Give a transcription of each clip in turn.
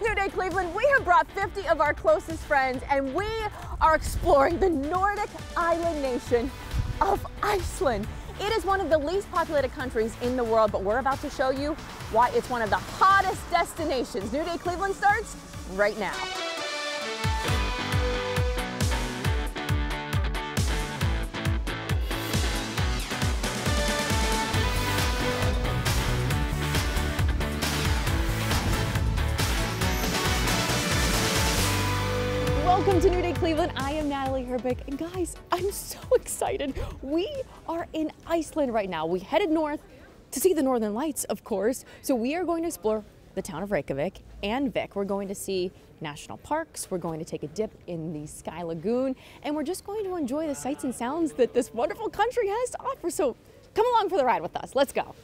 New Day Cleveland, we have brought 50 of our closest friends and we are exploring the Nordic island nation of Iceland. It is one of the least populated countries in the world, but we're about to show you why it's one of the hottest destinations. New Day Cleveland starts right now. Welcome to New Day Cleveland. I am Natalie Herbeck, and guys, I'm so excited. We are in Iceland right now. We headed north to see the Northern Lights, of course. So we are going to explore the town of Reykjavik and Vik. We're going to see national parks. We're going to take a dip in the Sky Lagoon, and we're just going to enjoy the sights and sounds that this wonderful country has to offer. So come along for the ride with us. Let's go.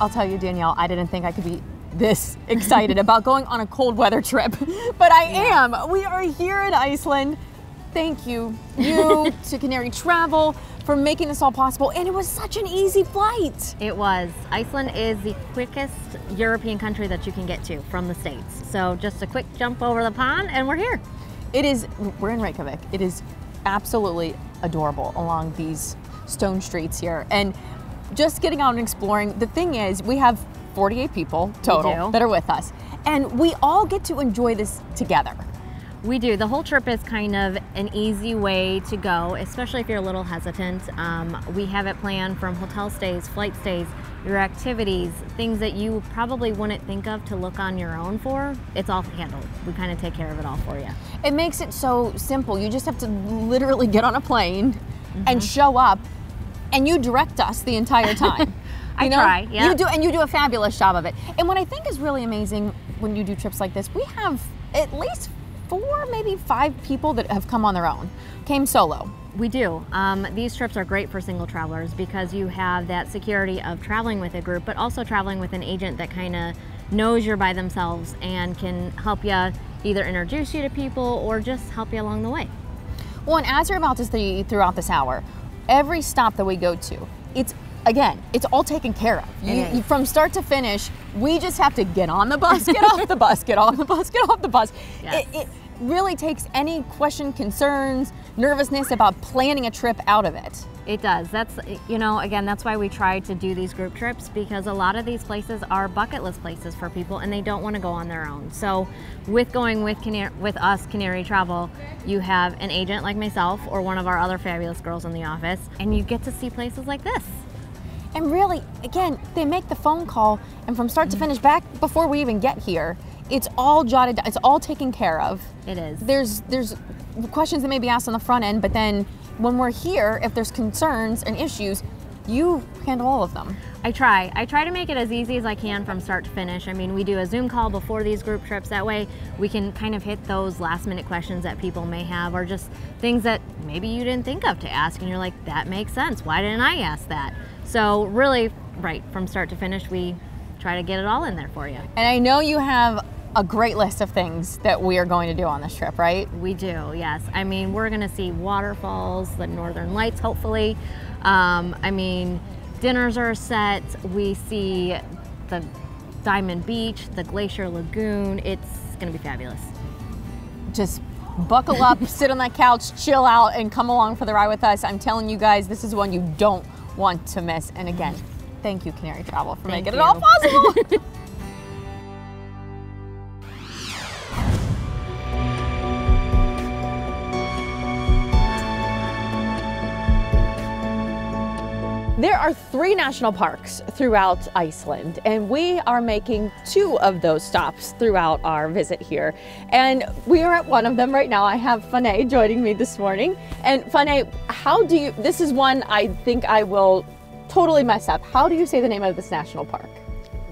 I'll tell you, Danielle, I didn't think I could be this excited about going on a cold weather trip, but I am. We are here in Iceland. Thank you to Canary Travel for making this all possible, and it was such an easy flight. It was. Iceland is the quickest European country that you can get to from the States. So just a quick jump over the pond and we're here. We're in Reykjavik. It is absolutely adorable along these stone streets here. And just getting out and exploring. The thing is, we have 48 people total that are with us, and we all get to enjoy this together. We do. The whole trip is kind of an easy way to go, especially if you're a little hesitant. We have it planned from hotel stays, flight stays, your activities, things that you probably wouldn't think of to look on your own for. It's all handled. We kind of take care of it all for you. It makes it so simple. You just have to literally get on a plane and show up, and you direct us the entire time. I try, yeah. You do a fabulous job of it. And what I think is really amazing when you do trips like this, we have at least 4, maybe 5 people that have come on their own, came solo. We do. These trips are great for single travelers because you have that security of traveling with a group, but also traveling with an agent that kind of knows you're by themselves and can help you either introduce you to people or just help you along the way. Well, and as you're about to see throughout this hour, every stop that we go to, it's all taken care of. From start to finish, we just have to get on the bus, get off the bus, get on the bus, get off the bus. Yes. It really takes any question, concerns, nervousness about planning a trip out of it. It does. That's, again, that's why we try to do these group trips, because a lot of these places are bucket list places for people and they don't want to go on their own. So with going with us, Canary Travel, you have an agent like myself or one of our other fabulous girls in the office, and you get to see places like this. And really, again, they make the phone call, and from start to finish, back before we even get here, it's all jotted down, it's all taken care of. It is. There's questions that may be asked on the front end, but then when we're here, if there's concerns and issues, you handle all of them. I try to make it as easy as I can from start to finish. I mean, we do a Zoom call before these group trips. That way we can kind of hit those last minute questions that people may have, or just things that maybe you didn't think of to ask and you're like, that makes sense. Why didn't I ask that? So really, right, from start to finish, we try to get it all in there for you. And I know you have a great list of things that we are going to do on this trip, right? We do, yes. I mean, we're gonna see waterfalls, the Northern Lights, hopefully. I mean, dinners are set. We see the Diamond Beach, the Glacier Lagoon. It's gonna be fabulous. Just buckle up, sit on that couch, chill out, and come along for the ride with us. I'm telling you guys, this is one you don't want to miss. And again, thank you, Canary Travel, for making it all possible. There are 3 national parks throughout Iceland, and we are making 2 of those stops throughout our visit here. And we are at one of them right now. I have Fanny joining me this morning. And Fanny, this is one I think I will totally mess up. How do you say the name of this national park?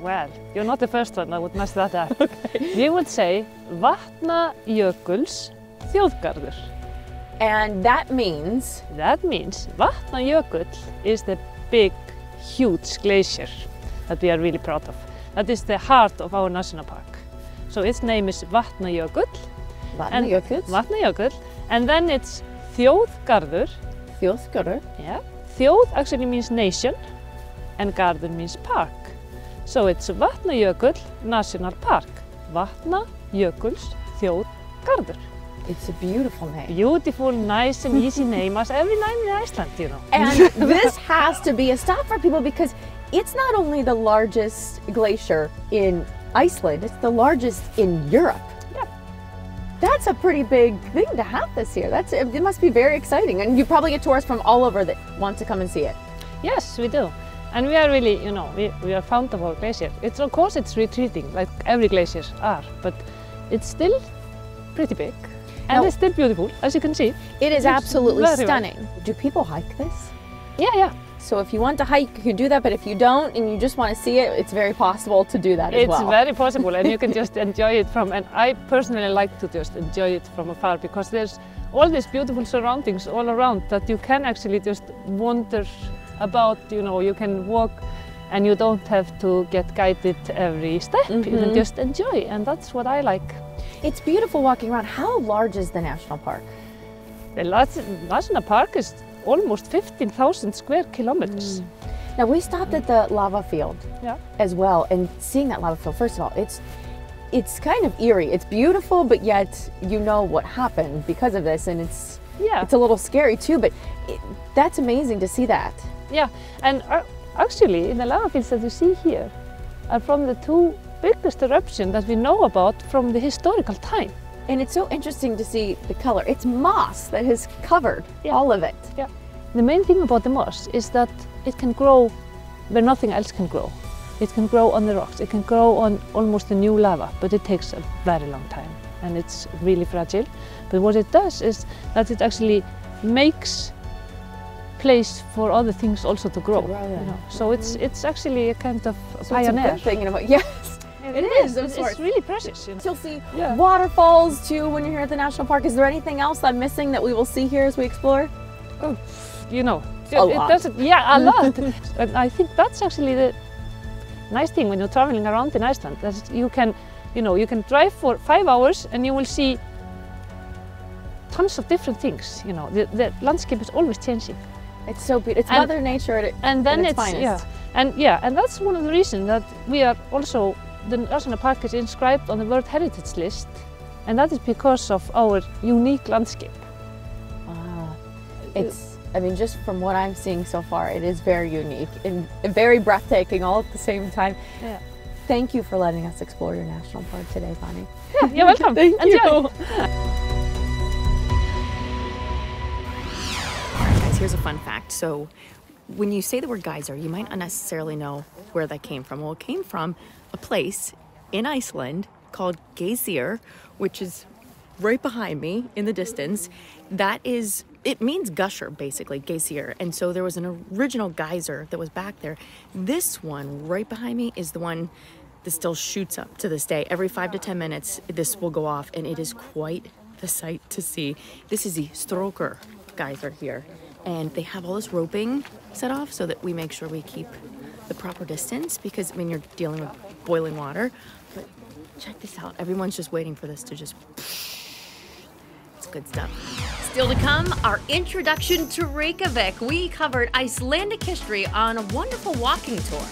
Well, you're not the first one that would mess that up. Okay. We would say Vatnajökuls þjóðgarður. And that means? That means Vatnajökull is the big, huge glacier that we are really proud of. That is the heart of our national park. So its name is Vatnajökull. Vatnajökull. And then it's þjóðgarður. Þjóðgarður? Yeah. Þjóð actually means nation. and garden means park. So it's Vatnajökull National Park. Vatnajökullsþjóðgarður. It's a beautiful name. Beautiful, nice and easy name as every name in Iceland, you know. And this has to be a stop for people because it's not only the largest glacier in Iceland, it's the largest in Europe. Yeah. That's a pretty big thing to have this here. It must be very exciting. And you probably get tourists from all over that want to come and see it. Yes, we do. And we are really, you know, we are fond of our glacier. Of course it's retreating, like every glaciers are, but it's still pretty big. And it's still beautiful, as you can see. It is absolutely stunning. Well. Do people hike this? Yeah. So if you want to hike, you can do that, but if you don't and you just want to see it, it's very possible to do that as well. It's very possible, and you can just enjoy it and I personally like to just enjoy it from afar because there's all these beautiful surroundings all around that you can actually just wander about, you know, you can walk and you don't have to get guided every step. You can just enjoy, and that's what I like. It's beautiful walking around. How large is the national park? The national park is almost 15,000 square kilometers. Now we stopped at the lava field as well, and seeing that lava field, first of all, it's kind of eerie. It's beautiful, but yet you know what happened because of this, and it's a little scary too, but that's amazing to see that. Yeah, and actually in the lava fields that you see here are from the two biggest eruption that we know about from the historical time. And it's so interesting to see the color. It's moss that has covered all of it. Yeah. The main thing about the moss is that it can grow where nothing else can grow. It can grow on the rocks, it can grow on almost the new lava, but it takes a very long time and it's really fragile. But what it does is that it actually makes place for other things also to grow. You know? So it's actually a kind of pioneer. It's a good thing in a way. Yes. It is. It's really precious. You know? You'll see waterfalls too when you're here at the national park. Is there anything else I'm missing that we will see here as we explore? Oh, you know, a lot. Yeah, a lot. And I think that's actually the nice thing when you're traveling around in Iceland. That you can, you can drive for 5 hours and you will see tons of different things. You know, the landscape is always changing. It's so beautiful. It's Mother Nature at its finest. And that's one of the reasons that we are also. The national park is inscribed on the World Heritage List, and that is because of our unique landscape. I mean, just from what I'm seeing so far, it is very unique and very breathtaking all at the same time. Yeah. Thank you for letting us explore your national park today, Bonnie. Yeah, you're welcome. Thank you. All right, guys, here's a fun fact. So when you say the word geyser, you might not necessarily know where that came from. Well, it came from a place in Iceland called Geysir, which is right behind me in the distance. It means gusher, basically, Geysir. And so there was an original geyser that was back there. This one right behind me is the one that still shoots up to this day. Every 5 to 10 minutes, this will go off, and it is quite the sight to see. This is the Stroker geyser here. And they have all this roping set off so that we make sure we keep the proper distance, because I mean, you're dealing with boiling water. But check this out. Everyone's just waiting for this to just... It's good stuff. Still to come, our introduction to Reykjavik. We covered Icelandic history on a wonderful walking tour.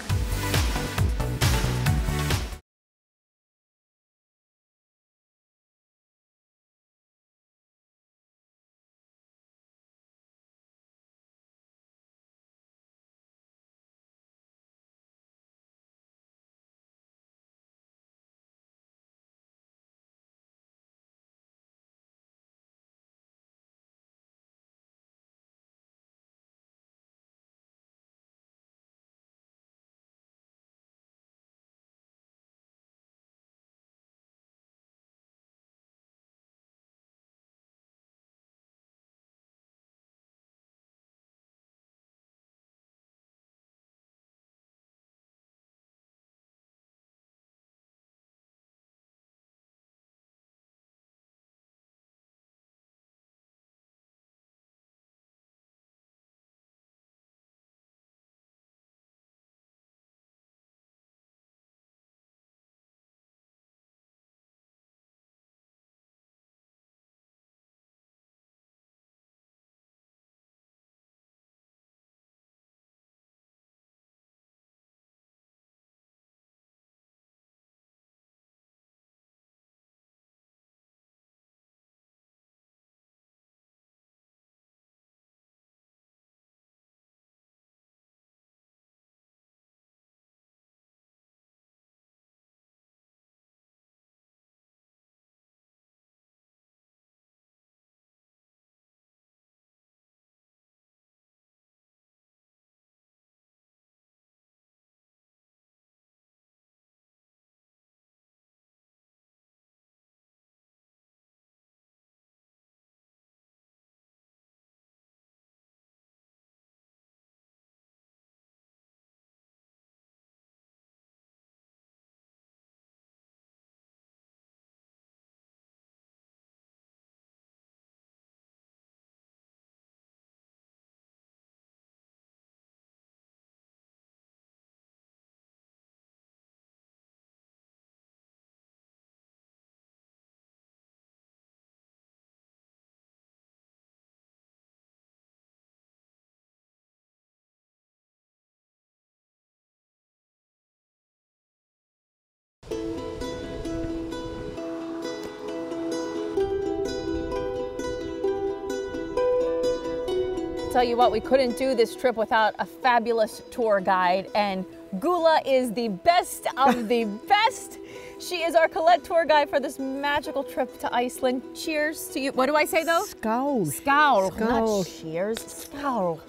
tell you what, we couldn't do this trip without a fabulous tour guide, and Gula is the best of the best. She is our Colette tour guide for this magical trip to Iceland. Cheers to you. What do I say though? Skål. Skål. Skål. Not cheers. Skål.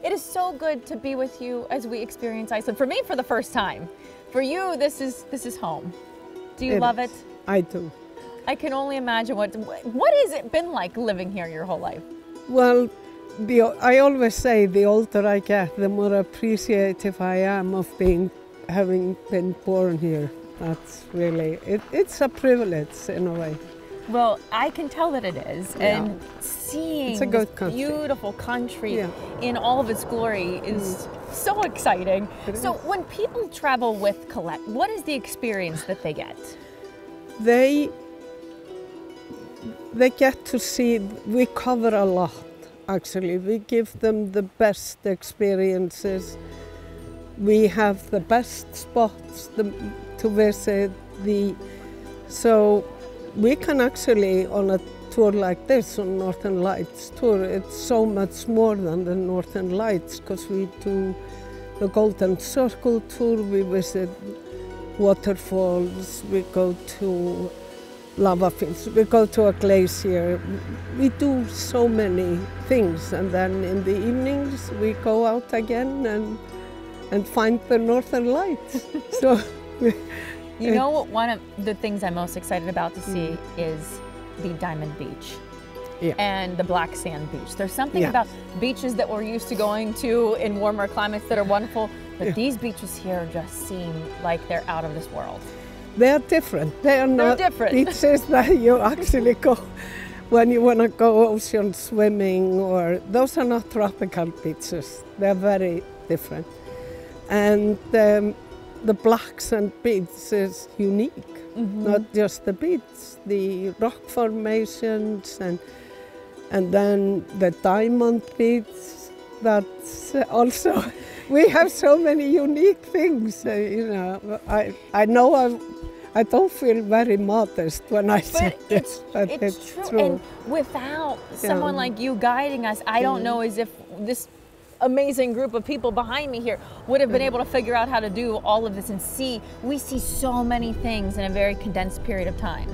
It is so good to be with you as we experience Iceland. For me, for the first time. For you, this is home. Do you love it? I do. I can only imagine what has it been like living here your whole life? Well, I always say the older I get, the more appreciative I am of having been born here. That's really, it's a privilege in a way. Well, I can tell that it is. Yeah. And seeing It's a good this country. beautiful country Yeah. in all of its glory is so exciting. So when people travel with Colette, what is the experience that they get? They get to see, we cover a lot actually. We give them the best experiences. We have the best spots to visit. So we can actually, on a tour like this, on Northern Lights tour, it's so much more than the Northern Lights, because we do the Golden Circle tour, we visit waterfalls, we go to lava fields, we go to a glacier. We do so many things, and then in the evenings we go out again and find the Northern Lights. So, You know what, one of the things I'm most excited about to see is the Diamond Beach. Yeah. And the black sand beach. There's something Yeah. about beaches that we're used to going to in warmer climates that are wonderful, but Yeah. these beaches here just seem like they're out of this world. they are different. They are not different. beaches that you actually go when you want to go ocean swimming, or those are not tropical beaches. They're very different. And the black sand beach is unique. Not just the beach, the rock formations, and then the diamond beach. That's also, we have so many unique things. You know, I know I don't feel very modest when I say this, but it's true. And without someone like you guiding us, I don't know as if this amazing group of people behind me here would have been able to figure out how to do all of this and see. We see so many things in a very condensed period of time.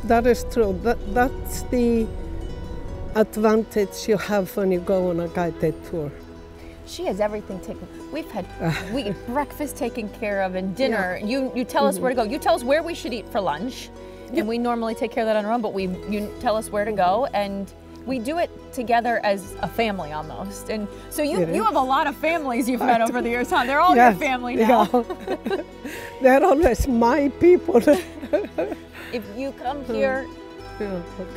That is true. That's the advantage you have when you go on a guided tour. She has everything taken. We've had breakfast taken care of and dinner. You tell us where to go. You tell us where we should eat for lunch, and we normally take care of that on our own. But you tell us where to go, and we do it together as a family almost. And so you have a lot of families you've met over the years, huh? They're all your family now. Yeah. They're always my people. If you come here,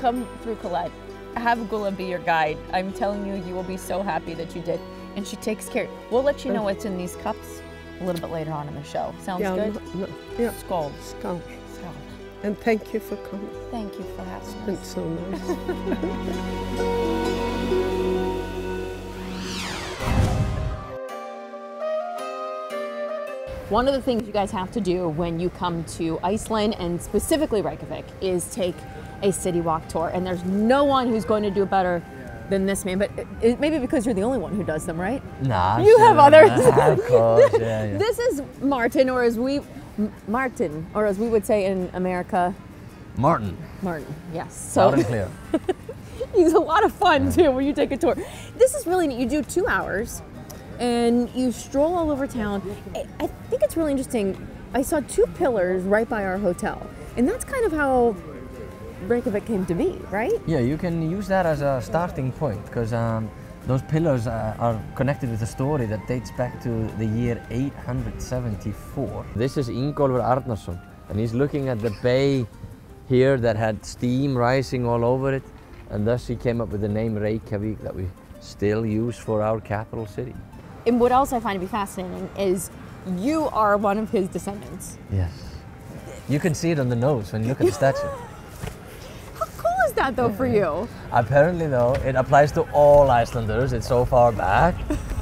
come through Colette. Have Gula be your guide. I'm telling you, you will be so happy that you did. And she takes care. We'll let you know what's in these cups a little bit later on in the show. Sounds good? Yeah. Skål. Skål. Skål. And thank you for coming. Thank you for having us. It's so nice. One of the things you guys have to do when you come to Iceland, and specifically Reykjavik, is take a city walk tour. And there's no one who's going to do it better than this man, but maybe because you're the only one who does them, right? Nah, You have others. Of course, yeah. This is Martin, or as we would say in America, Martin, Martin, yes. loud and clear. He's a lot of fun too when you take a tour. This is really neat. You do 2 hours and you stroll all over town. I think it's really interesting. I saw 2 pillars right by our hotel, and that's kind of how Reykjavik came to be, right? Yeah, you can use that as a starting point, because those pillars are connected with a story that dates back to the year 874. This is Ingólfur Arnarsson, and he's looking at the bay here that had steam rising all over it, and thus he came up with the name Reykjavik that we still use for our capital city. And what else I find to be fascinating is you are one of his descendants. Yes. You can see it on the nose when you look at the statue. How cool is that though for you? Apparently though, it applies to all Icelanders. It's so far back.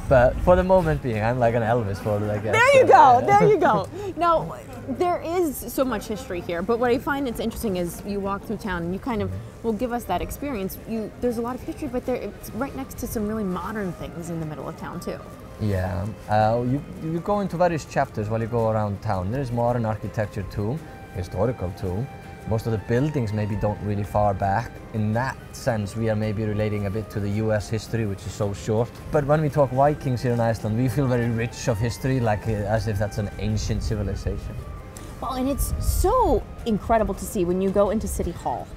But for the moment being, I'm like an Elvis for it, I guess. There you go. There you go. Now, there is so much history here, but what I find it's interesting is you walk through town and you kind of will give us that experience. There's a lot of history, but it's right next to some really modern things in the middle of town too. Yeah, you go into various chapters while you go around town. There's modern architecture too, historical too. Most of the buildings maybe don't really far back. In that sense, we are maybe relating a bit to the US history, which is so short. But when we talk Vikings here in Iceland, we feel very rich of history, like as if that's an ancient civilization. Well, and it's so incredible to see when you go into City Hall.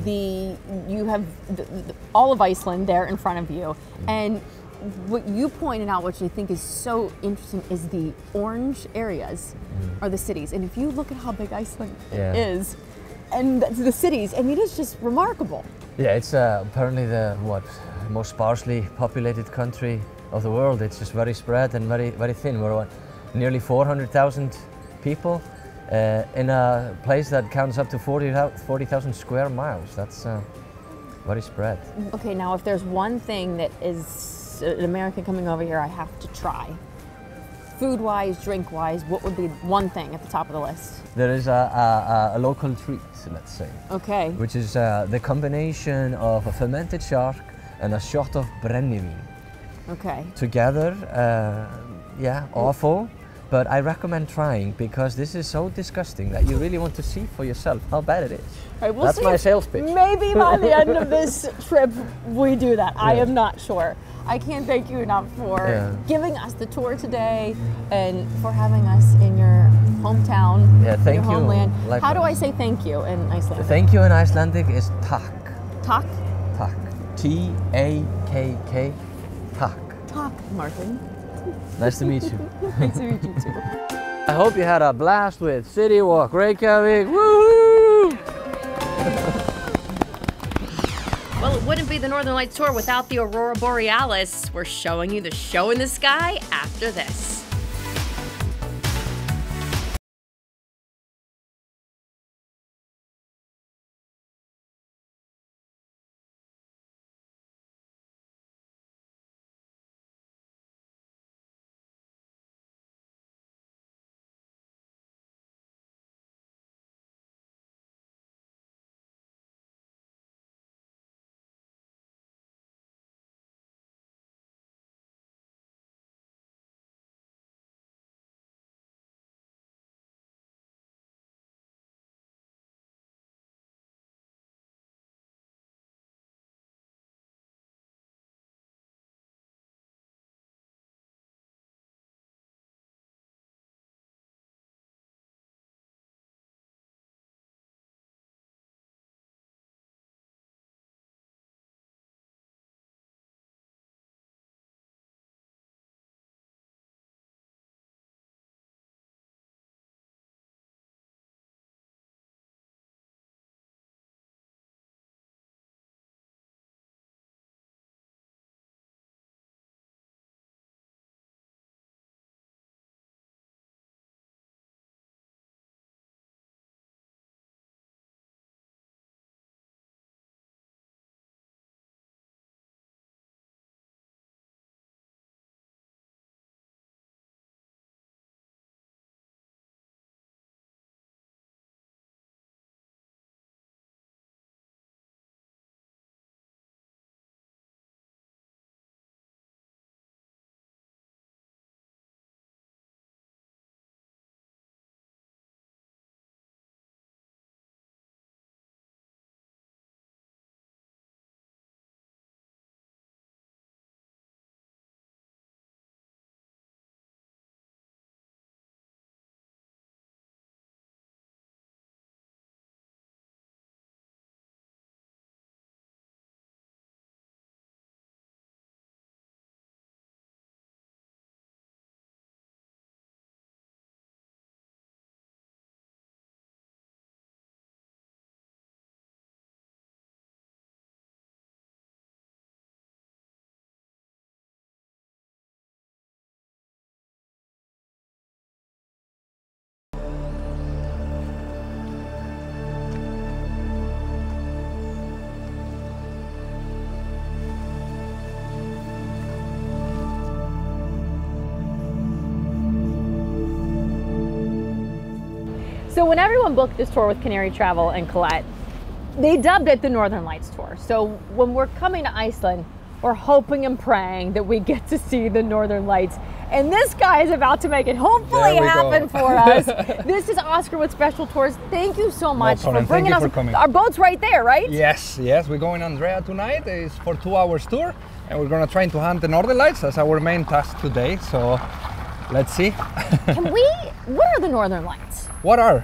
You have all of Iceland there in front of you, and what you pointed out, which I think is so interesting, is the orange areas are the cities. And if you look at how big Iceland is, and the cities, I mean, it's just remarkable. Yeah, it's apparently the most sparsely populated country of the world. It's just very spread and very thin. We're nearly 400,000 people in a place that counts up to 40,000 square miles. That's very spread. Okay, now if there's one thing that is an American coming over here I have to try, food-wise, drink-wise, what would be one thing at the top of the list? There is a local treat, let's say. Okay. Which is the combination of a fermented shark and a shot of brennivin. Okay. Together, yeah, awful. But I recommend trying because this is so disgusting that you really want to see for yourself how bad it is. Right, we'll That's see my if sales pitch. Maybe by the end of this trip we do that. I am not sure. I can't thank you enough for giving us the tour today and for having us in your hometown, Yeah, thank your you. homeland. Likewise. How do I say thank you in Icelandic? Thank you in Icelandic is takk. Tak? Takk. T-A-K-K. Takk. Tak, Martin. Nice to meet you. Nice to meet you too. I hope you had a blast with City Walk Reykjavik. Woohoo! Well, it wouldn't be the Northern Lights tour without the Aurora Borealis. We're showing you the show in the sky after this. So when everyone booked this tour with Canary Travel and Colette, they dubbed it the Northern Lights Tour. So when we're coming to Iceland, we're hoping and praying that we get to see the Northern Lights. And this guy is about to make it hopefully happen for us. This is Oscar with Special Tours. Thank you so much for bringing us. Our boat's right there, right? Yes, yes. We're going Andrea tonight. It's for 2 hours tour. And we're going to try to hunt the Northern Lights as our main task today. So let's see. What are the Northern Lights? What are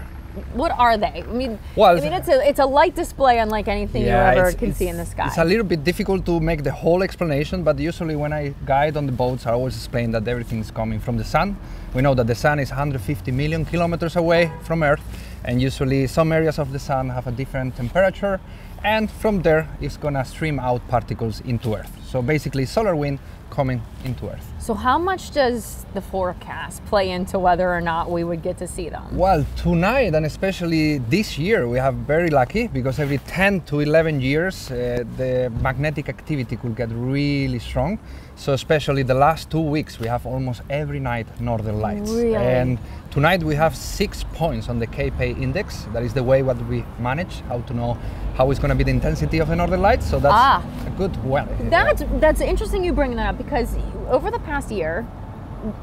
they? I mean, well, it's a light display unlike anything you ever can see in the sky. It's a little bit difficult to make the whole explanation, but usually when I guide on the boats, I always explain that everything is coming from the sun. We know that the sun is 150 million kilometers away from Earth, and usually some areas of the sun have a different temperature, and from there it's gonna stream out particles into Earth. So basically solar wind coming into Earth. So how much does the forecast play into whether or not we would get to see them? Well, tonight, and especially this year, we have very lucky because every 10 to 11 years the magnetic activity could get really strong. So especially the last 2 weeks we have almost every night Northern Lights. Really? And tonight we have 6 points on the KP index. That is the way what we manage, how to know how it's going to be the intensity of the Northern Lights. So that's a good way. That's interesting you bring that up, because over the past year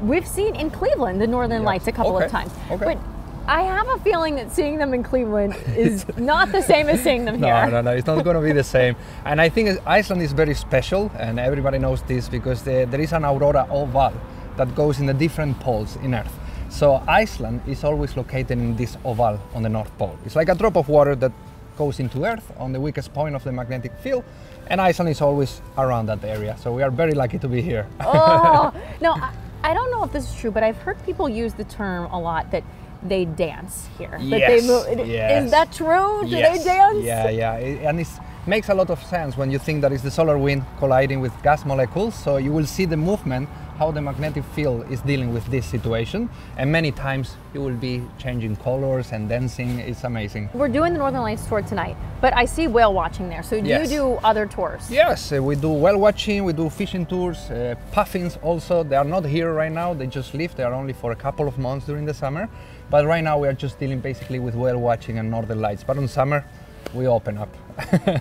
we've seen in Cleveland the Northern Lights a couple of times. But I have a feeling that seeing them in Cleveland is not the same as seeing them here. No, it's not going to be the same. And I think Iceland is very special, and everybody knows this because there is an aurora oval that goes in the different poles in Earth. So Iceland is always located in this oval on the North Pole. It's like a drop of water that goes into Earth on the weakest point of the magnetic field, and Iceland is always around that area. So we are very lucky to be here. Oh, no, I don't know if this is true, but I've heard people use the term a lot that they dance here. Yes, yes. Is that true? Do yes. they dance? Yeah. And it makes a lot of sense when you think that it's the solar wind colliding with gas molecules. So you will see the movement, how the magnetic field is dealing with this situation. And many times you will be changing colors and dancing. It's amazing. We're doing the Northern Lights tour tonight, but I see whale watching there. So do you do other tours? Yes, we do whale watching, we do fishing tours, puffins also. They are not here right now, they just leave. They are only for a couple of months during the summer. But right now we are just dealing basically with whale watching and Northern Lights. But in summer, we open up.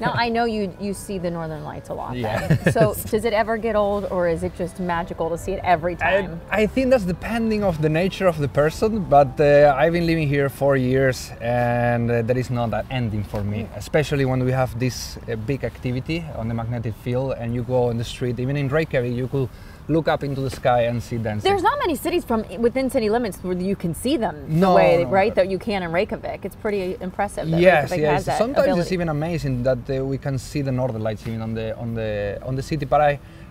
Now I know you see the Northern Lights a lot. Then. So does it ever get old, or is it just magical to see it every time? I think that's depending of the nature of the person, but I've been living here 4 years, and there is not that ending for me, especially when we have this big activity on the magnetic field, and you go on the street, even in Reykjavik, you could look up into the sky and see dancing. There's not many cities from within city limits where you can see them the way, right, that you can in Reykjavik. It's pretty impressive that Reykjavik has that Sometimes ability. It's even amazing that we can see the Northern Lights even on the city, but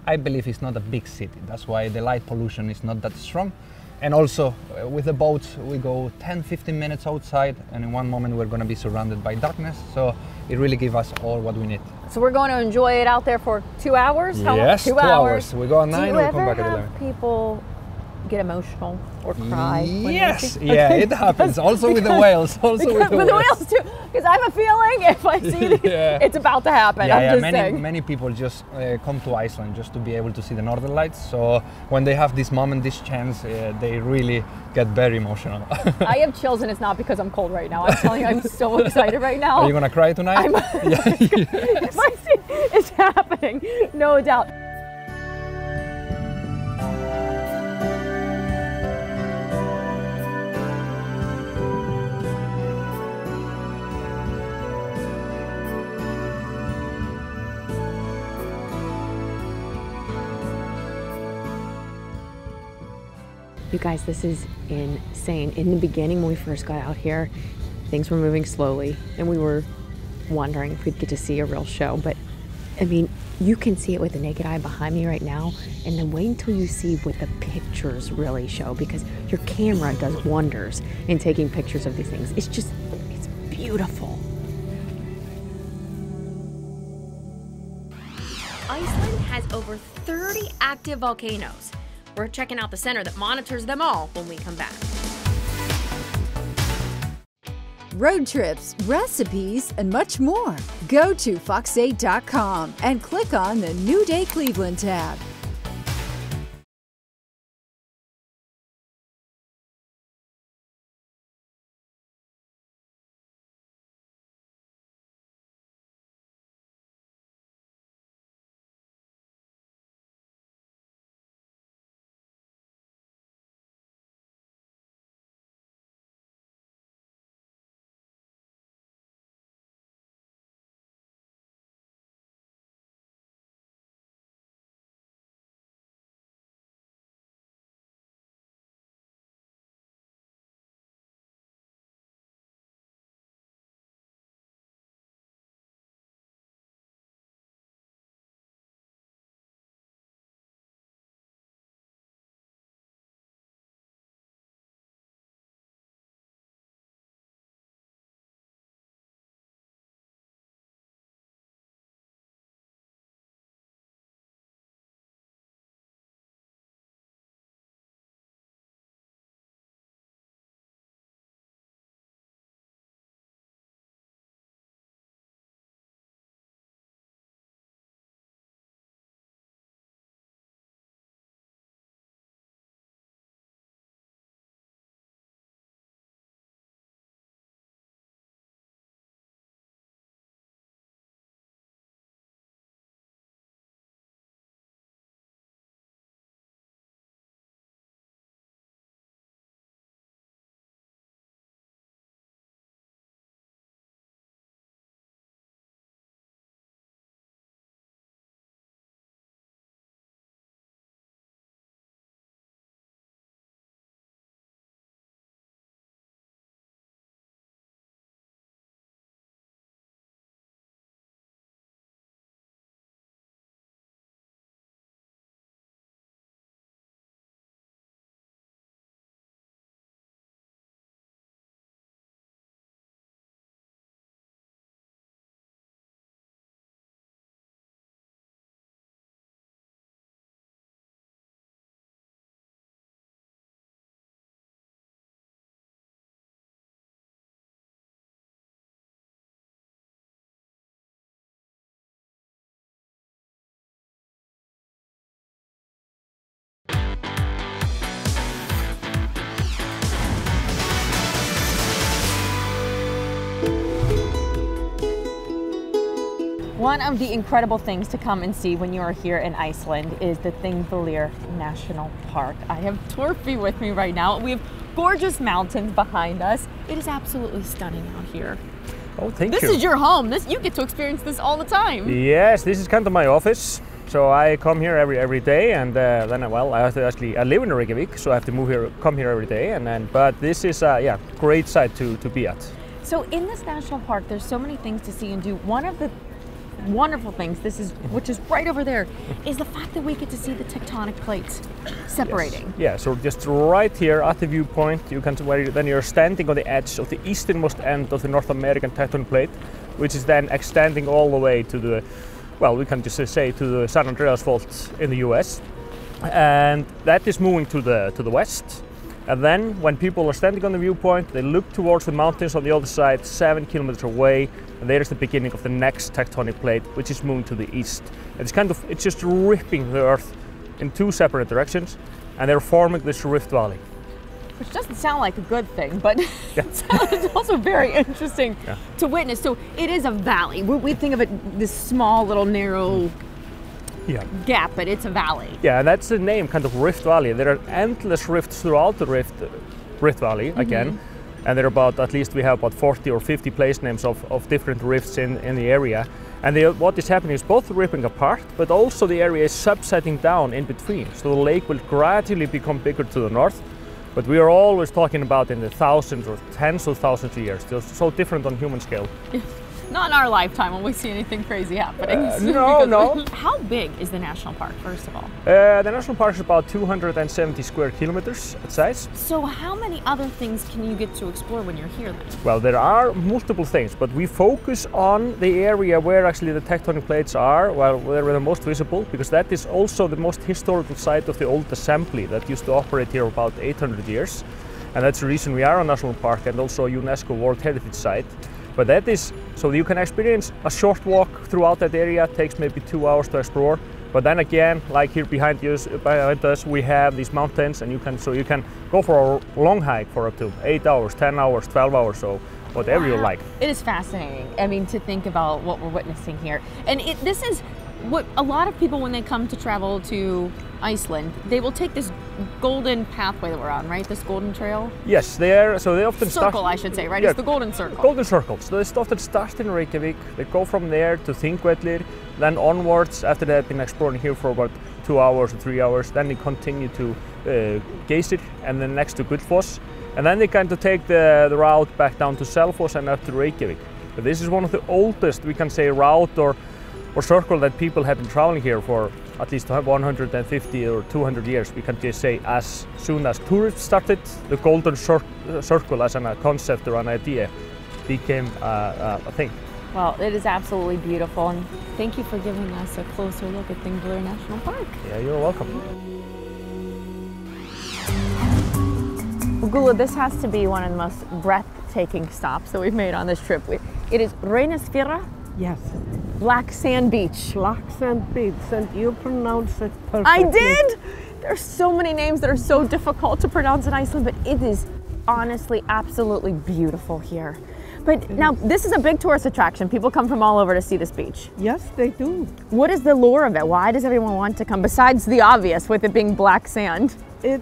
I believe it's not a big city. That's why the light pollution is not that strong. And also with the boats, we go 10-15 minutes outside, and in one moment we're going to be surrounded by darkness. So it really gives us all what we need. So we're going to enjoy it out there for 2 hours? Yes, 2 hours. We go at 9 and we come back at 11. Do you ever have people get emotional or cry? Yes, it happens. Also with the whales. With the whales too. Because I have a feeling if I see these, it's about to happen. Many people just come to Iceland just to be able to see the Northern Lights. So when they have this moment, this chance, they really get very emotional. I have chills, and it's not because I'm cold right now. I'm telling you, I'm so excited right now. Are you gonna cry tonight? If I see it's happening, no doubt. You guys, this is insane. In the beginning, when we first got out here, things were moving slowly, and we were wondering if we'd get to see a real show. But I mean, you can see it with the naked eye behind me right now, and then wait until you see what the pictures really show, because your camera does wonders in taking pictures of these things. It's beautiful. Iceland has over 30 active volcanoes. We're checking out the center that monitors them all when we come back. Road trips, recipes, and much more. Go to fox8.com and click on the New Day Cleveland tab. One of the incredible things to come and see when you are here in Iceland is the Thingvellir National Park. I have Torfi with me right now. We have gorgeous mountains behind us. It is absolutely stunning out here. Oh, thank you. This is your home. You get to experience this all the time. Yes, this is kind of my office. So I come here every day, and then I have to I live in Reykjavik, so I have to come here every day. But this is great site to be at. So in this national park, there's so many things to see and do. One of the wonderful things, which is right over there, is the fact that we get to see the tectonic plates separating. Yes. Yeah, so just right here at the viewpoint, then you're standing on the edge of the easternmost end of the North American tectonic plate, which is then extending all the way to the, well, we can just say to the San Andreas Fault in the US, and that is moving to the west. And then when people are standing on the viewpoint, they look towards the mountains on the other side, 7 kilometers away, and there is the beginning of the next tectonic plate, which is moving to the east. It's just ripping the earth in two separate directions, and they're forming this rift valley. Which doesn't sound like a good thing, but it's also very interesting to witness. So it is a valley. We think of it this small little narrow gap, but it's a valley. Yeah, and that's the name, kind of Rift Valley. There are endless rifts throughout the Rift Valley again, and there are at least we have about 40 or 50 place names of different rifts in the area. And what is happening is both ripping apart, but also the area is subsiding down in between. So the lake will gradually become bigger to the north, but we are always talking about in the thousands or tens of thousands of years. They're so different on human scale. Not in our lifetime when we see anything crazy happening. No. How big is the national park, first of all? The national park is about 270 square kilometers at size. So how many other things can you get to explore when you're here then? Well, there are multiple things, but we focus on the area where actually the tectonic plates are, where they're the most visible, because that is also the most historical site of the old assembly that used to operate here about 800 years. And that's the reason we are a national park and also a UNESCO World Heritage Site. But that is, so you can experience a short walk throughout that area. It takes maybe 2 hours to explore. But then again, like here behind us, we have these mountains, and you can go for a long hike for up to 8 hours, 10 hours, 12 hours, so whatever you like. It is fascinating. I mean, to think about what we're witnessing here. And this is what a lot of people, when they come to travel to Iceland, they will take this golden pathway that we're on, right? This golden trail? Yes, so they often Circle, I should say, right? Yeah, it's the golden circle. Golden circle. So they often start in Reykjavik, they go from there to Thingvellir, then onwards, after they have been exploring here for about 2 hours or 3 hours, then they continue to Geysir, and then next to Gullfoss. And then they kind of take the route back down to Selfoss and up to Reykjavik. But this is one of the oldest, we can say, route or circle that people have been traveling here for at least 150 or 200 years. We can just say as soon as tourists started, the golden circle as a concept or an idea became a thing. Well, it is absolutely beautiful, and thank you for giving us a closer look at Thingvellir National Park. Yeah, you're welcome. Well, Gula, this has to be one of the most breathtaking stops that we've made on this trip. It is Reynisfjara. Yes, Black Sand Beach. Black Sand Beach, and you pronounce it perfectly. I did! There's so many names that are so difficult to pronounce in Iceland, but it is honestly absolutely beautiful here. But now, this is a big tourist attraction. People come from all over to see this beach. Yes, they do. What is the lure of it? Why does everyone want to come, besides the obvious with it being black sand? The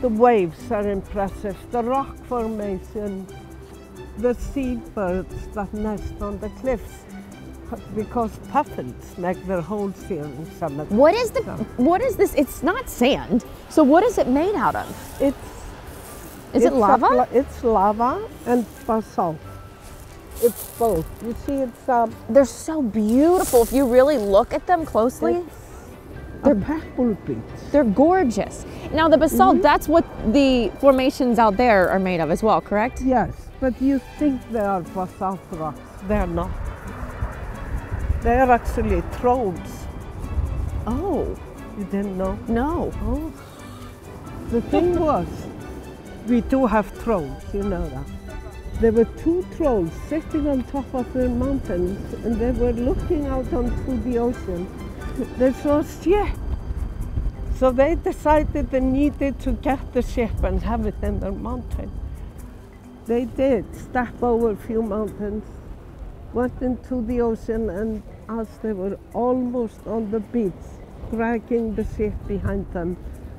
waves are impressive, the rock formation, the seabirds that nest on the cliffs, because puffins make their holes here in some of them. What is this? It's not sand. So what is it made out of? Is it lava? It's lava and basalt. It's both. You see, it's they're so beautiful if you really look at them closely. They're pebble beach. They're gorgeous. Now the basalt, that's what the formations out there are made of as well, correct? Yes, but you think they are basalt rocks. They're not. They are actually trolls. Oh. You didn't know? No. Oh. The thing was, we do have trolls, you know that. There were 2 trolls sitting on top of the mountains, and they were looking out onto the ocean. They saw a ship. So they decided they needed to get the ship and have it in their mountain. They did step over a few mountains, went into the ocean, and as they were almost on the beach, dragging the ship behind them,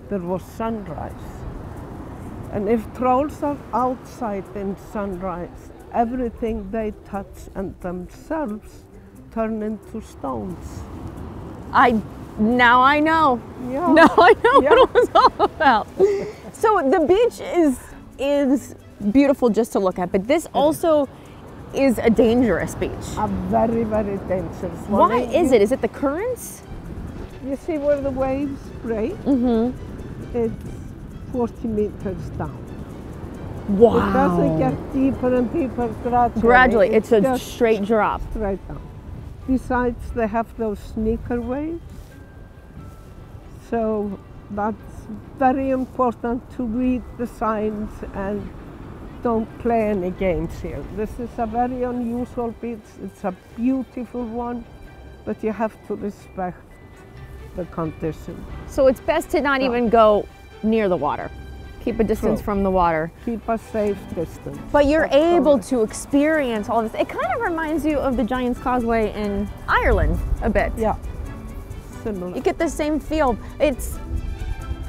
there was sunrise. And if trolls are outside in sunrise, everything they touch and themselves turn into stones. Now I know. Yeah. Now I know Yeah. what it was all about. So the beach is beautiful just to look at, but this also is a dangerous beach. A very, very dangerous one. Why is it? Is it the currents? You see where the waves break? Mm-hmm. It's 40 meters down. Wow. It doesn't get deeper and deeper gradually. Gradually, it's a just straight drop. straight down. Besides, they have those sneaker waves. So that's very important to read the signs and don't play any games here. This is a very unusual beach. It's a beautiful one, but you have to respect the condition. So it's best to not even go near the water. Keep a distance True. from the water. Keep a safe distance. But you're That's able correct. to experience all of this. It kind of reminds you of the Giant's Causeway in Ireland a bit. Yeah, similar. You get the same feel. It's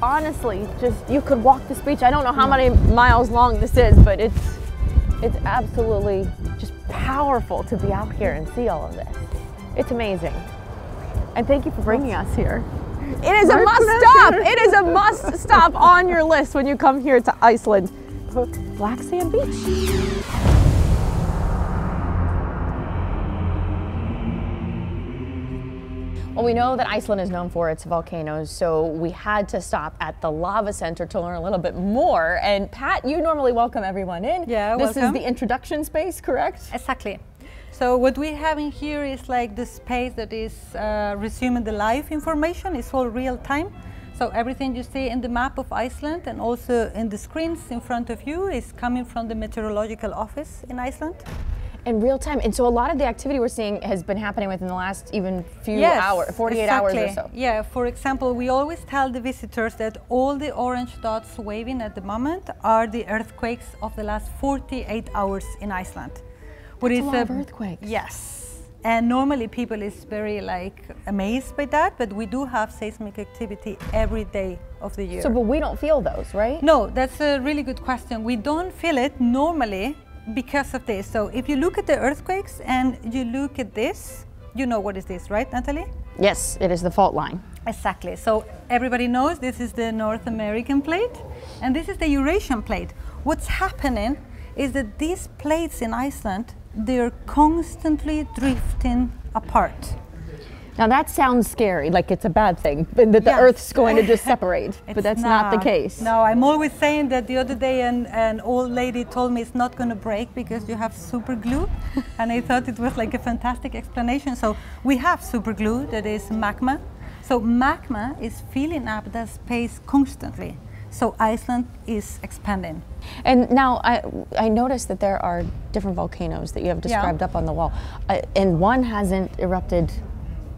honestly just, you could walk this beach. I don't know how many miles long this is, but it's absolutely just powerful to be out here and see all of this. It's amazing. And thank you for bringing us here. It is a must stop. It is a must stop on your list when you come here to Iceland. Black Sand Beach. Well, we know that Iceland is known for its volcanoes, so we had to stop at the Lava Center to learn a little bit more. And Pat, you normally welcome everyone in. Yeah, This welcome. is the introduction space, correct? Exactly. So what we have in here is like the space that is resuming the live information. It's all real time. So everything you see in the map of Iceland and also in the screens in front of you is coming from the meteorological office in Iceland. In real time. And so a lot of the activity we're seeing has been happening within the last even few Yes, hours, 48 hours or exactly. so. Yeah, for example, we always tell the visitors that all the orange dots waving at the moment are the earthquakes of the last 48 hours in Iceland. That's a lot of earthquakes. Yes. And normally people is very like amazed by that, but we do have seismic activity every day of the year. So, but we don't feel those, right? No, that's a really good question. We don't feel it normally because of this. So if you look at the earthquakes and you look at this, you know what is this, right, Natalie? Yes, it is the fault line. Exactly. So everybody knows this is the North American plate and this is the Eurasian plate. What's happening is that these plates in Iceland, they're constantly drifting apart. Now that sounds scary, like it's a bad thing, that the Yes. Earth's going to just separate, but It's that's not the case. No, I'm always saying that. The other day an old lady told me it's not going to break because you have super glue. And I thought it was like a fantastic explanation. So we have super glue that is magma. So magma is filling up that space constantly. So Iceland is expanding. And now I noticed that there are different volcanoes that you have described up on the wall, and one hasn't erupted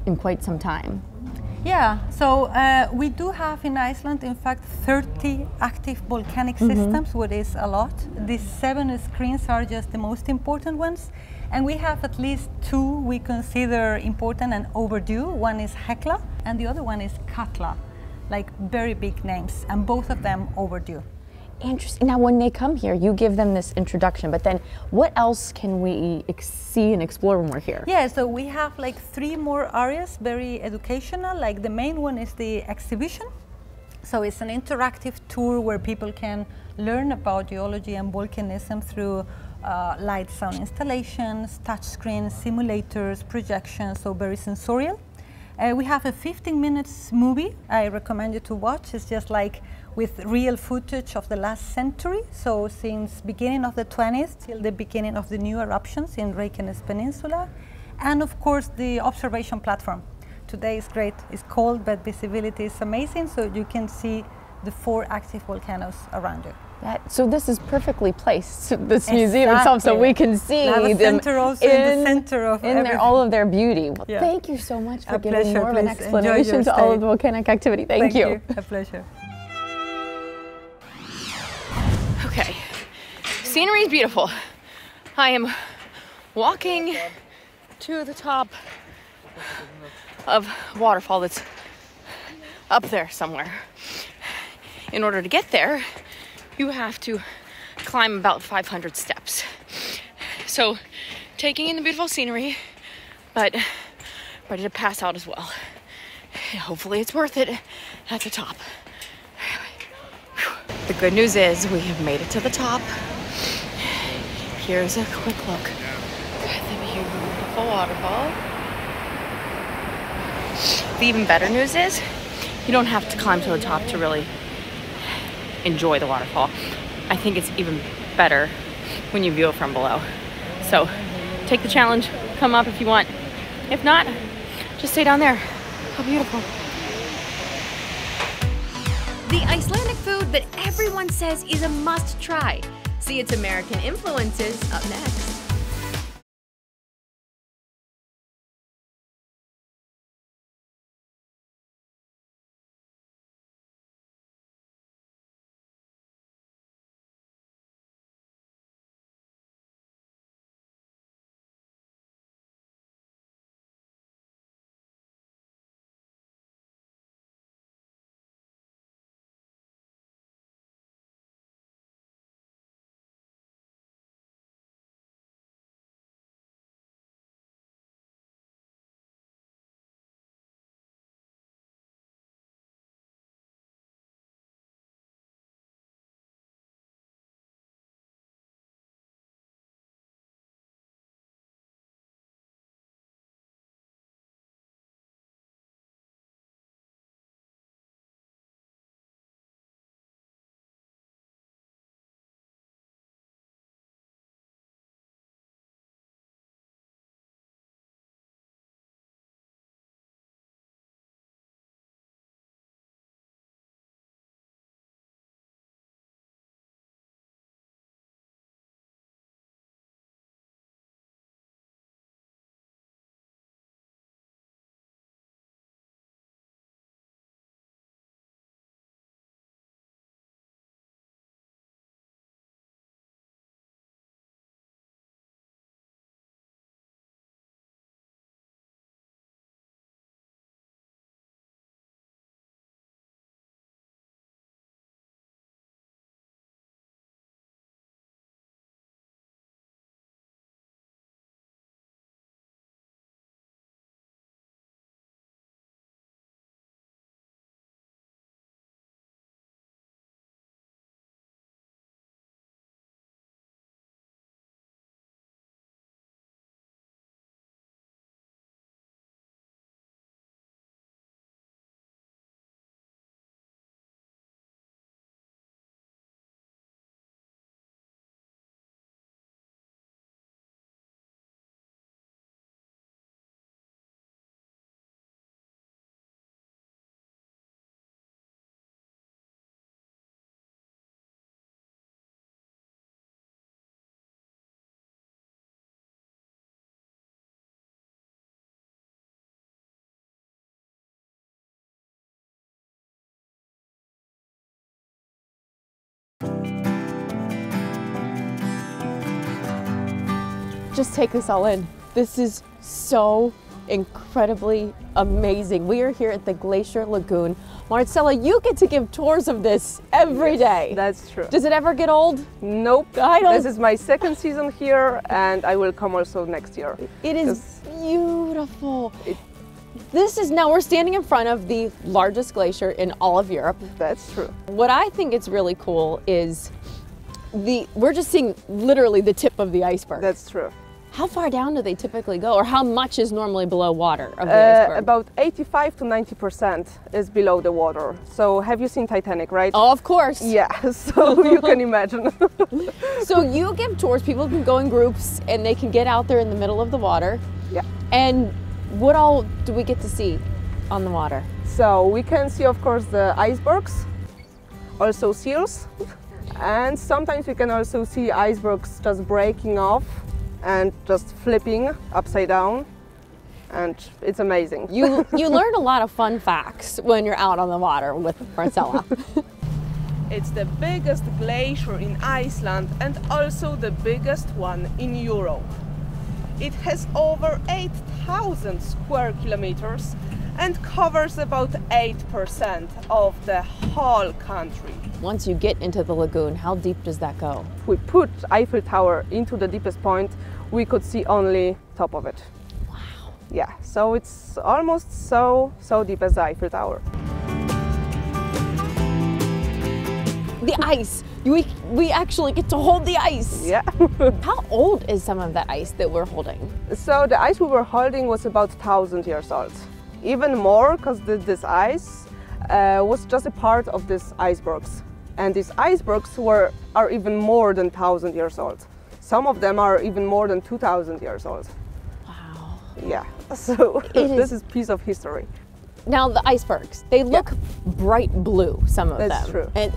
in quite some time. Yeah, so we do have in Iceland, in fact, 30 active volcanic systems, which is a lot. These 7 screens are just the most important ones. And we have at least 2 we consider important and overdue. One is Hekla, and the other one is Katla, like very big names, and both of them overdue. Interesting. Now, when they come here, you give them this introduction, but then what else can we see and explore when we're here? Yeah, so we have like 3 more areas, very educational. Like the main one is the exhibition. So it's an interactive tour where people can learn about geology and volcanism through light sound installations, touch screens, simulators, projections, so very sensorial. We have a 15 minutes movie I recommend you to watch. It's just like with real footage of the last century, so since beginning of the 20th till the beginning of the new eruptions in Reykjanes Peninsula, and of course the observation platform. Today is great, it's cold, but visibility is amazing, so you can see the 4 active volcanoes around you. So this is perfectly placed, this museum itself, so we can see Lava them Center also in the center of their, all of their beauty. Well, Yeah. thank you so much for A giving pleasure, more of an please. Enjoy explanation your to all stay. of the volcanic activity. Thank you. A pleasure. Okay, scenery is beautiful. I am walking to the top of waterfall that's up there somewhere. In order to get there, you have to climb about 500 steps. So taking in the beautiful scenery, but ready to pass out as well. Hopefully it's worth it at the top. The good news is we have made it to the top. Here's a quick look at the beautiful waterfall. The even better news is you don't have to climb to the top to really enjoy the waterfall. I think it's even better when you view it from below. So take the challenge, come up if you want. If not, just stay down there. How beautiful. The Icelandic food that everyone says is a must try. See its American influences up next. Just take this all in. This is so incredibly amazing. We are here at the Glacier Lagoon. Marcella, you get to give tours of this every day. That's true. Does it ever get old? Nope. This is my second season here, and I will come also next year. It is beautiful. This is, now we're standing in front of the largest glacier in all of Europe. That's true. What I think is really cool is we're just seeing literally the tip of the iceberg. That's true. How far down do they typically go, or how much is normally below water of the iceberg? About 85 to 90% is below the water. So have you seen Titanic, right? Oh, of course. Yeah, so you can imagine. So you give tours, people can go in groups and they can get out there in the middle of the water. Yeah. And what all do we get to see on the water? So we can see, of course, the icebergs, also seals, and sometimes we can also see icebergs just breaking off and just flipping upside down, and it's amazing. You learn a lot of fun facts when you're out on the water with Marcella. It's the biggest glacier in Iceland and also the biggest one in Europe. It has over 8,000 square kilometers and covers about 8% of the whole country. Once you get into the lagoon, how deep does that go? If we put Eiffel Tower into the deepest point, we could see only top of it. Wow. Yeah, so it's almost so deep as the Eiffel Tower. The ice. We actually get to hold the ice. Yeah. How old is some of that ice that we're holding? So the ice we were holding was about 1,000 years old. Even more, because this ice was just a part of these icebergs. And these icebergs are even more than 1,000 years old. Some of them are even more than 2,000 years old. Wow. Yeah, so this is a piece of history. Now the icebergs, they look bright blue, some of them. That's true. And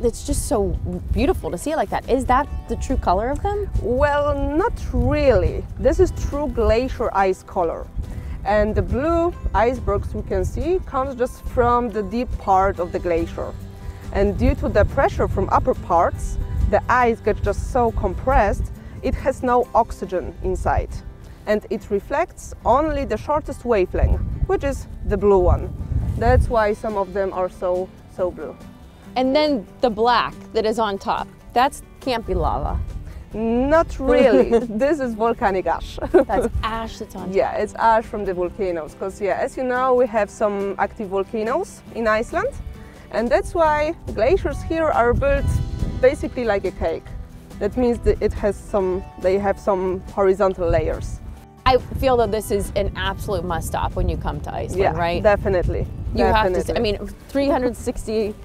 it's just so beautiful to see it like that. Is that the true color of them? Well, not really. This is true glacier ice color. And the blue icebergs we can see comes just from the deep part of the glacier. And due to the pressure from upper parts, the ice gets just so compressed, it has no oxygen inside. And it reflects only the shortest wavelength, which is the blue one. That's why some of them are so blue. And then the black that is on top, that can't be lava. Not really. This is volcanic ash. That's ash that's on top. Yeah, it's ash from the volcanoes. Because as you know, we have some active volcanoes in Iceland. And that's why glaciers here are built basically like a cake. That means that they have some horizontal layers. I feel that this is an absolute must stop when you come to Iceland, right? Definitely. You have to, I mean, 360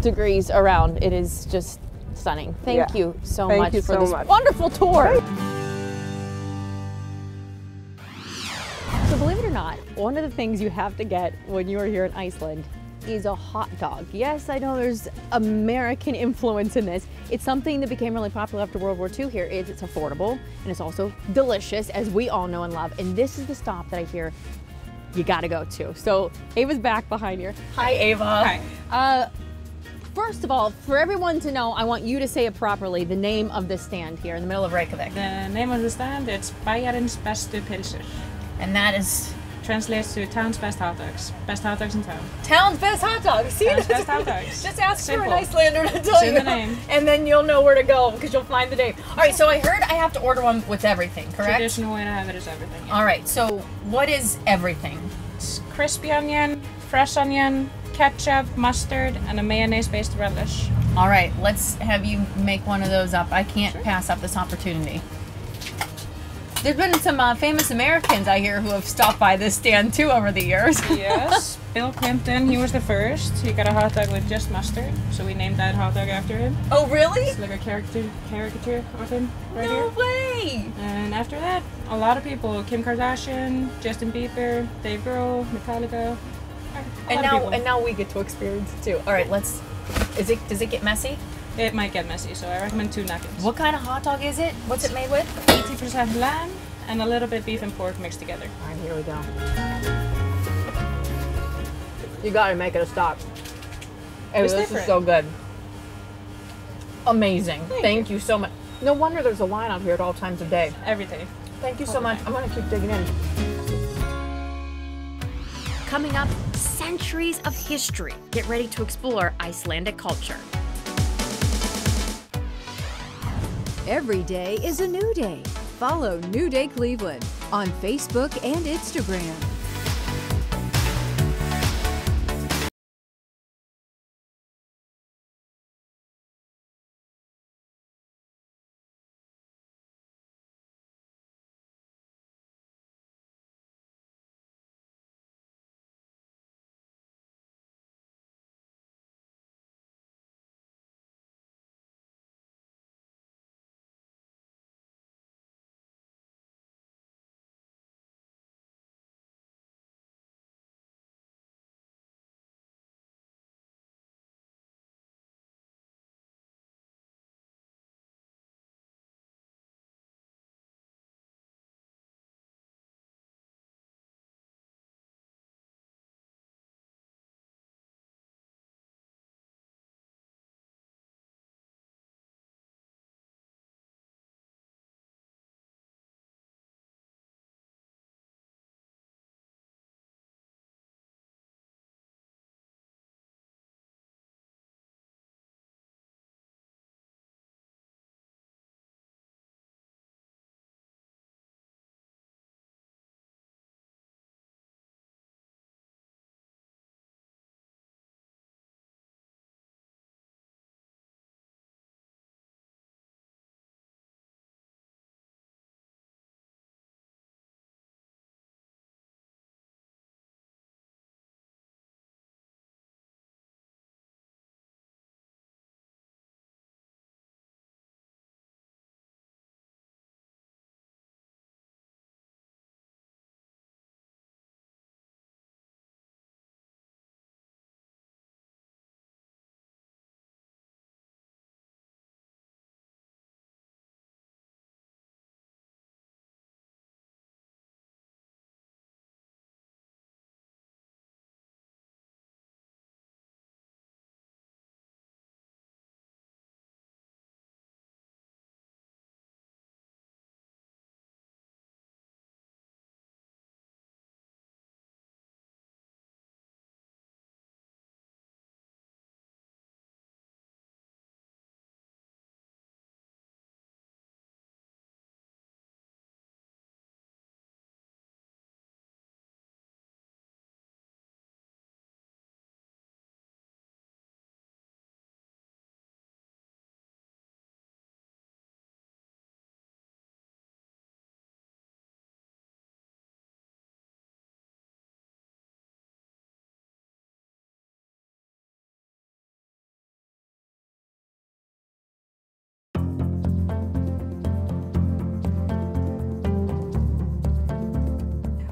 degrees around, it is just stunning. Thank you so much for this wonderful tour. So believe it or not, one of the things you have to get when you are here in Iceland is a hot dog. Yes, I know there's American influence in this. It's something that became really popular after World War II here. It's affordable and it's also delicious, as we all know and love. And this is the stop that I hear you gotta go to. So Ava's back behind here. Hi, Ava. Hi. First of all, for everyone to know, I want you to say it properly, the name of this stand here in the middle of Reykjavik. The name of the stand, it's Bæjarins bestu pilsur. And that is? Translates to town's best hot dogs. Best hot dogs in town. Town's best hot dogs. See, town's best hot dogs. Just ask Simple. for an Icelander to tell you. It's in the name. And then you'll know where to go because you'll find the name. All right, so I heard I have to order one with everything, correct? Traditional way to have it is everything. Yeah. All right, so what is everything? It's crispy onion, fresh onion, ketchup, mustard, and a mayonnaise-based relish. All right, let's have you make one of those up. I can't pass up this opportunity. There's been some famous Americans I hear who have stopped by this stand too over the years. Yes, Bill Clinton, he was the first. He got a hot dog with just mustard, so we named that hot dog after him. Oh, really? It's like a caricature of him right here. No way! And after that, a lot of people, Kim Kardashian, Justin Bieber, Dave Grohl, Metallica. And now we get to experience it too. All right, does it get messy? It might get messy, so I recommend 2 nuggets. What kind of hot dog is it? What's it made with? 80% lamb and a little bit beef and pork mixed together. All right, here we go. You gotta make it a stop. This is so good. Amazing. Thank you so much. No wonder there's a line out here at all times of day. Every day. Thank you so much. I'm gonna keep digging in. Coming up, centuries of history. Get ready to explore Icelandic culture. Every day is a new day. Follow New Day Cleveland on Facebook and Instagram.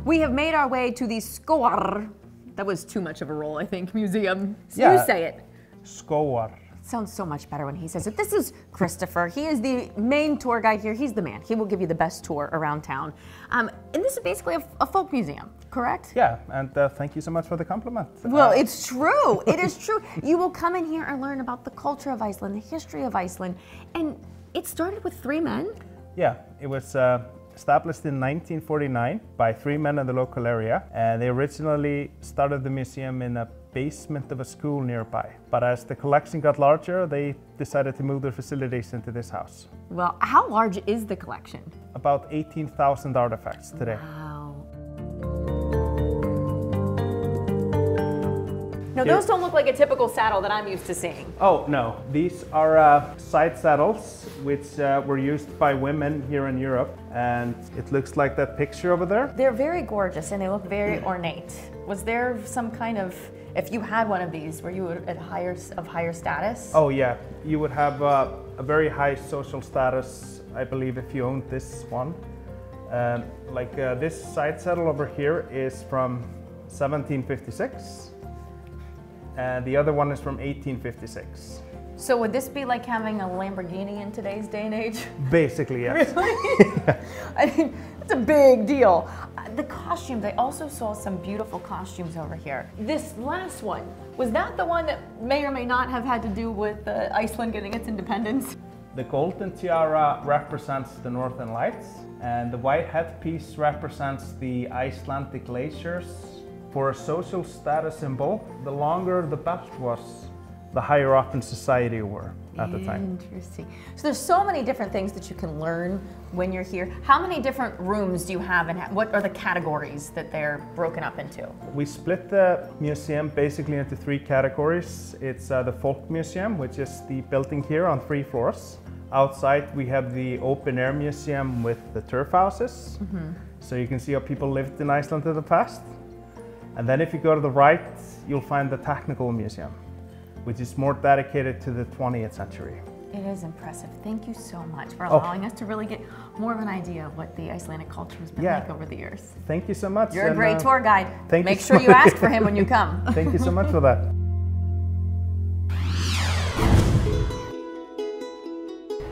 We have made our way to the Skóar. That was too much of a roll, I think, museum. So Yeah. you say it. Skóar. Sounds so much better when he says it. This is Christopher. He is the main tour guide here. He's the man. He will give you the best tour around town. And this is basically a folk museum, correct? Yeah, and thank you so much for the compliment. Well, it's true. It is true. You will come in here and learn about the culture of Iceland, the history of Iceland. And it started with 3 men. Yeah, it was established in 1949 by 3 men in the local area. And they originally started the museum in a basement of a school nearby. But as the collection got larger, they decided to move their facilities into this house. Well, how large is the collection? About 18,000 artifacts today. Wow. Now, those don't look like a typical saddle that I'm used to seeing. Oh, no. These are side saddles, which were used by women here in Europe. And it looks like that picture over there. They're very gorgeous and they look very ornate. Was there some kind of, if you had one of these, were you at higher status? Oh, yeah. You would have a very high social status, I believe, if you owned this one. This side saddle over here is from 1756. And the other one is from 1856. So would this be like having a Lamborghini in today's day and age? Basically, yes. Really? I mean, it's a big deal. The costumes, I also saw some beautiful costumes over here. This last one, was that the one that may or may not have had to do with Iceland getting its independence? The golden tiara represents the Northern Lights, and the white headpiece represents the Icelandic glaciers. For a social status symbol, the longer the belt was, the higher up in society you were at the time. Interesting. So there's so many different things that you can learn when you're here. How many different rooms do you have, and what are the categories that they're broken up into? We split the museum basically into 3 categories. It's the Folk Museum, which is the building here on 3 floors. Outside we have the open air museum with the turf houses. So you can see how people lived in Iceland in the past. And then if you go to the right, you'll find the Technical Museum, which is more dedicated to the 20th century. It is impressive. Thank you so much for allowing us to really get more of an idea of what the Icelandic culture has been like over the years. Thank you so much. You're a great tour guide. Thank Make you sure you ask for him when you come. Thank you so much for that.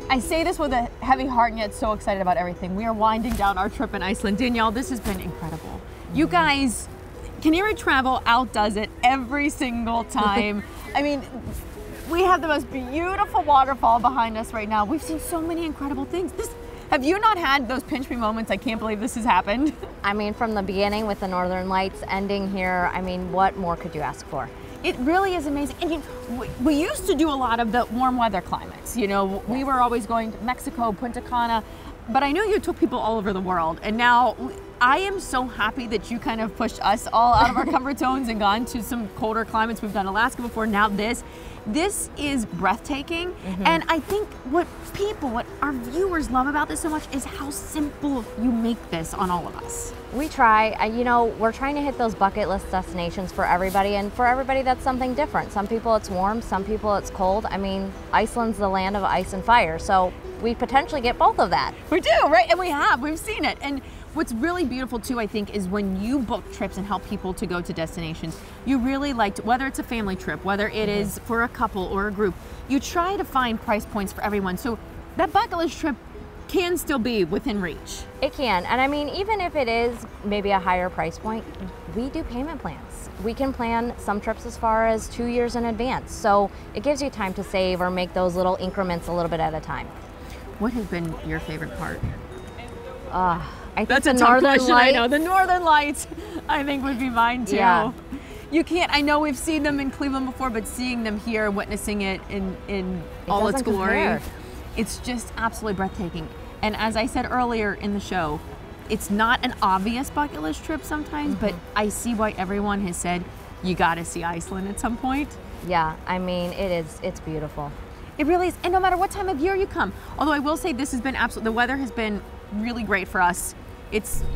I say this with a heavy heart and yet so excited about everything. We are winding down our trip in Iceland. Danielle, this has been incredible. You guys, Canary Travel outdoes it every single time. I mean, we have the most beautiful waterfall behind us right now. We've seen so many incredible things. Have you not had those pinch me moments? I can't believe this has happened. I mean, from the beginning with the Northern Lights, ending here, I mean, what more could you ask for? It really is amazing. And we used to do a lot of the warm weather climates. You know, we were always going to Mexico, Punta Cana, but I know you took people all over the world. And now I am so happy that you kind of pushed us all out of our comfort zones and gone to some colder climates. We've done Alaska before, now this. This is breathtaking. And I think what our viewers love about this so much is how simple you make this on all of us. We try, you know, we're trying to hit those bucket list destinations for everybody, and for everybody that's something different. Some people it's warm, some people it's cold. I mean, Iceland's the land of ice and fire, so we potentially get both of that. We do, right? And we've seen it. And what's really beautiful too, I think, is when you book trips and help people to go to destinations, you really like to, whether it's a family trip, whether it is for a couple or a group, you try to find price points for everyone. So that bucket list trip can still be within reach. It can, and I mean, even if it is maybe a higher price point, we do payment plans. We can plan some trips as far as 2 years in advance. So it gives you time to save or make those little increments a little bit at a time. What has been your favorite part? I think That's the a tough Northern question, Lights. I know. The Northern Lights, I think, would be mine too. Yeah. You can't, I know we've seen them in Cleveland before, but seeing them here, witnessing it in all its glory, compare. It's just absolutely breathtaking. And as I said earlier in the show, it's not an obvious bucket list trip sometimes, but I see why everyone has said, you gotta see Iceland at some point. Yeah, I mean, it's beautiful. It really is, and no matter what time of year you come. Although I will say this has been the weather has been really great for us.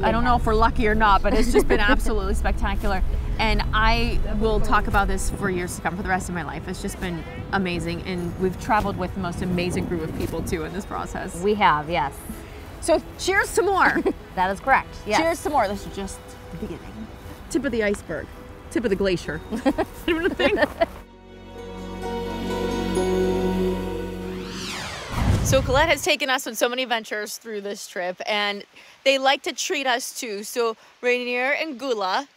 I don't know if we're lucky or not, but it's just been absolutely spectacular. And I will talk about this for years to come, for the rest of my life. It's just been amazing, and we've traveled with the most amazing group of people too in this process. We have, yes. So cheers to more. That is correct, yes. Cheers to more. This is just the beginning. Tip of the iceberg. Tip of the glacier. So Colette has taken us on so many adventures through this trip, and they like to treat us too. So Rainier and Gula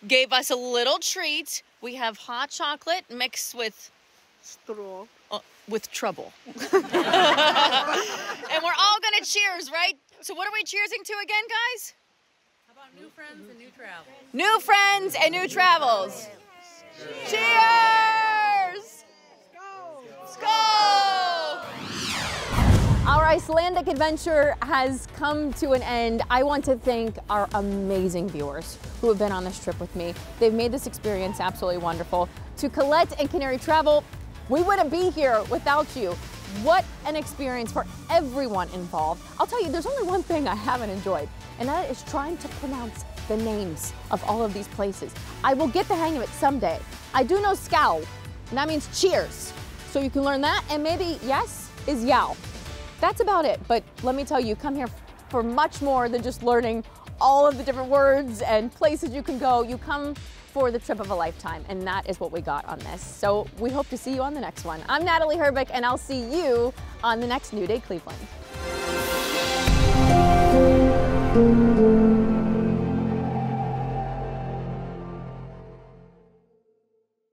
gave us a little treat. We have hot chocolate mixed with straw. With trouble. And we're all gonna cheers, right? So what are we cheersing to again, guys? How about new friends and new travels? New friends and new travels. Cheers! Let's go! Our Icelandic adventure has come to an end. I want to thank our amazing viewers who have been on this trip with me. They've made this experience absolutely wonderful. To Colette and Canary Travel, we wouldn't be here without you. What an experience for everyone involved. I'll tell you, there's only one thing I haven't enjoyed, and that is trying to pronounce the names of all of these places. I will get the hang of it someday. I do know scow, and that means cheers. So you can learn that, and maybe yes is yow. That's about it, but let me tell you, come here for much more than just learning all of the different words and places you can go. You come for the trip of a lifetime, and that is what we got on this. So we hope to see you on the next one. I'm Natalie Herbeck, and I'll see you on the next New Day Cleveland.